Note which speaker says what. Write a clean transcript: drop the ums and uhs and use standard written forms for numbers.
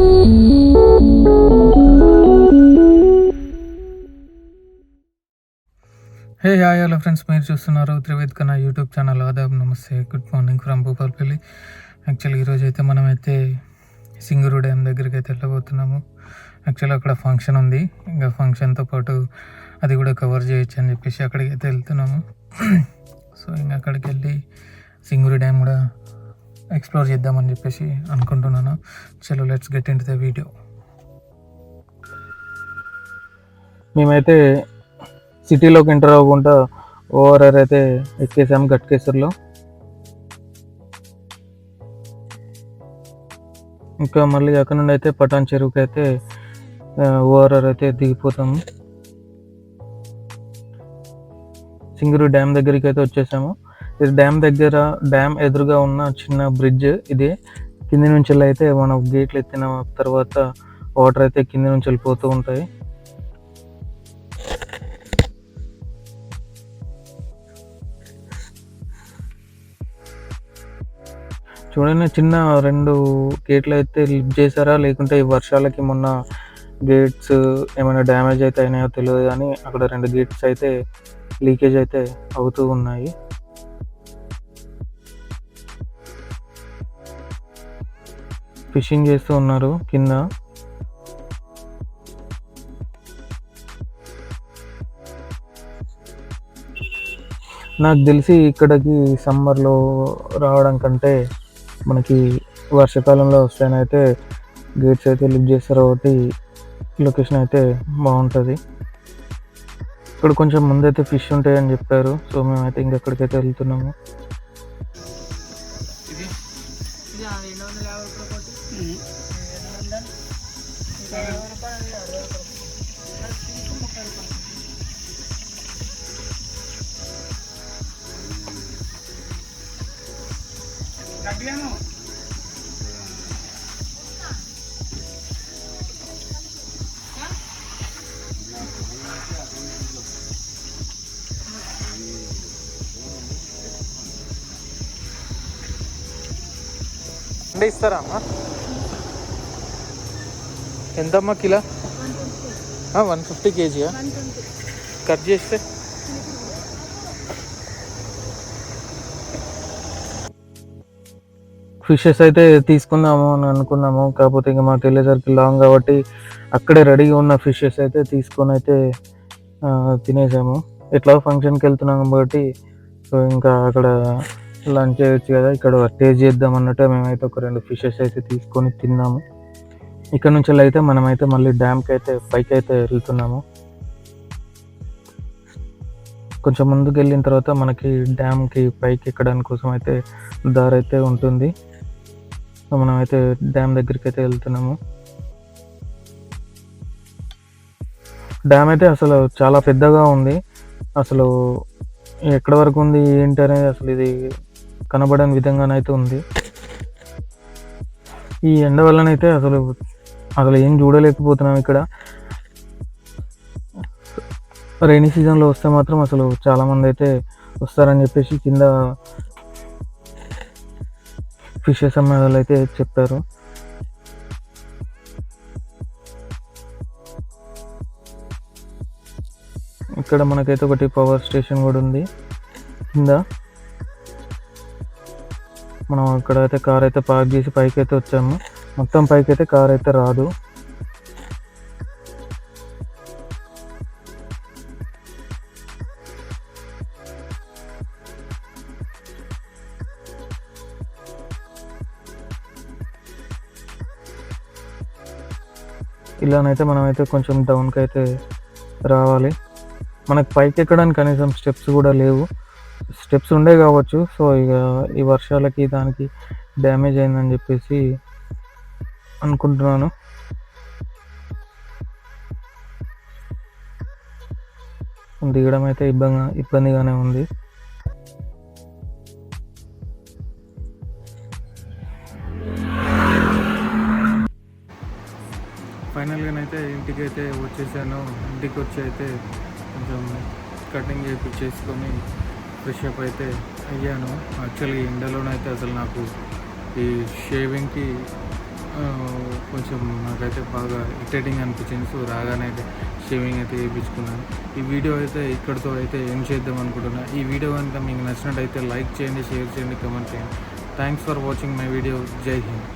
Speaker 1: Hey hi hello friends, మీరు చూస్తున్నారు త్రివేద్ కన్నా యూట్యూబ్ ఛానల్. ఆదాబ్, నమస్తే, good morning from Bhupalpally. Actually ఈరోజు అయితే మనం అయితే సింగూరు డ్యామ్ దగ్గరికి అయితే వెళ్ళబోతున్నాము. యాక్చువల్లీ అక్కడ ఫంక్షన్ ఉంది, ఇంకా ఫంక్షన్తో పాటు అది కూడా కవర్ చేయొచ్చు అని చెప్పేసి అక్కడికి అయితే వెళ్తున్నాము. సో ఇంకా అక్కడికి వెళ్ళి సింగూరు డ్యామ్ కూడా ఎక్స్ప్లోర్ చేద్దామని చెప్పేసి అనుకుంటున్నాను. చలో let's get in to the video.
Speaker 2: మేమైతే సిటీలోకి ఎంటర్ అవ్వకుండా ఓఆర్ఆర్ అయితే ఎక్కేసాము గట్కేసర్లో. ఇంకా మళ్ళీ అక్కడ నుండి అయితే పటాన్ చెరువుకి అయితే ఓఆర్ఆర్ అయితే దిగిపోతాము. సింగూరు డ్యామ్ దగ్గరికి అయితే వచ్చేసాము. ఇది డ్యామ్ ఎదురుగా ఉన్న చిన్న బ్రిడ్జ్. ఇదే కింది నుంచి అయితే మనం గేట్లు ఎత్తిన తర్వాత వాటర్ అయితే కింది నుంచి వెళ్ళిపోతూ ఉంటాయి. చూడండి, చిన్న 2 గేట్లు అయితే లిఫ్ట్ చేశారా లేకుంటే ఈ వర్షాలకి మొన్న గేట్స్ ఏమైనా డ్యామేజ్ అయితే అయినాయో తెలియదు, కానీ అక్కడ 2 గేట్స్ అయితే లీకేజ్ అయితే అవుతూ ఉన్నాయి. ఫిషింగ్ చేస్తూ ఉన్నారు కింద. నాకు తెలిసి ఇక్కడికి సమ్మర్లో రావడం కంటే మనకి వర్షాకాలంలో వస్తేనైతే గేట్స్ అయితే లిఫ్ట్ చేస్తారు కాబట్టి లొకేషన్ అయితే బాగుంటుంది. ఇక్కడ కొంచెం ముందైతే ఫిష్ ఉంటాయని చెప్పారు, సో మేమైతే ఇంకెక్కడికైతే వెళ్తున్నాము.
Speaker 1: అంటే ఇస్తారా అమ్మా? ఎంతమ్మా కిలో? 150 kg కట్ చేస్తే.
Speaker 2: ఫిషెస్ అయితే తీసుకుందాము అని అనుకున్నాము, కాకపోతే ఇంకా మాకు వెళ్ళేసరికి లాంగ్ కాబట్టి అక్కడే రెడీగా ఉన్న ఫిషెస్ అయితే తీసుకొని అయితే తినేసాము. ఎట్లా ఫంక్షన్కి వెళ్తున్నాము కాబట్టి సో ఇంకా అక్కడ లంచ్ చేయొచ్చు కదా, ఇక్కడ టేస్ట్ చేద్దాం అన్నట్టు మేమైతే ఒక 2 ఫిషెస్ అయితే తీసుకొని తిన్నాము. ఇక్కడ నుంచి అయితే మనమైతే మళ్ళీ డ్యామ్కి అయితే పైకి అయితే వెళ్తున్నాము. కొంచెం ముందుకు వెళ్ళిన తర్వాత మనకి డ్యామ్కి పైకి ఎక్కడానికి కోసం అయితే దారి అయితే ఉంటుంది. సో మనమైతే డ్యామ్ దగ్గరికి అయితే వెళ్తున్నాము. డ్యామ్ అయితే అసలు చాలా పెద్దగా ఉంది. అసలు ఎక్కడి వరకు ఉంది ఏంటి అనేది అసలు ఇది కనబడని విధంగానైతే ఉంది. ఈ ఎండ వల్లనైతే అసలు ఏం చూడలేకపోతున్నాం. ఇక్కడ రైనీ సీజన్లో వస్తే మాత్రం అసలు చాలామంది అయితే వస్తారని చెప్పేసి కింద ఫిషెస్ అమ్మే వాళ్ళు అయితే చెప్పారు. ఇక్కడ మనకైతే ఒకటి పవర్ స్టేషన్ కూడా ఉంది కింద. మనం అక్కడైతే కార్ అయితే పార్క్ చేసి పైకి అయితే వచ్చాము. మొత్తం పైకి అయితే కార్ అయితే రాదు. ఇలానైతే మనమైతే కొంచెం డౌన్కి అయితే రావాలి. మనకు పైకి ఎక్కడానికి కనీసం స్టెప్స్ కూడా లేవు. స్టెప్స్ ఉండే కావచ్చు, సో ఇక ఈ వర్షాలకి దానికి డ్యామేజ్ అయిందని చెప్పేసి అనుకుంటున్నాను. దిగడం అయితే ఇబ్బందిగానే ఉంది.
Speaker 1: ఫైనల్గానైతే ఇంటికి అయితే వచ్చేసాను. ఇంటికి వచ్చి అయితే కొంచెం కటింగ్ చేయించేసుకొని ఫ్రెష్ అప్ అయితే అయ్యాను. యాక్చువల్లీ ఎండలోనైతే అసలు నాకు ఈ షేవింగ్కి కొంచెం నాకైతే బాగా ఇరిటేటింగ్ అనిపించింది. సో రాగానే అయితే షేవింగ్ అయితే చేయించుకున్నాను. ఈ వీడియో అయితే ఇక్కడితో అయితే ఏం చేద్దాం అనుకుంటున్నా. ఈ వీడియో కనుక మీకు నచ్చినట్టయితే లైక్ చేయండి, షేర్ చేయండి, కమెంట్ చేయండి. Thanks for watching my video. జై హింద్.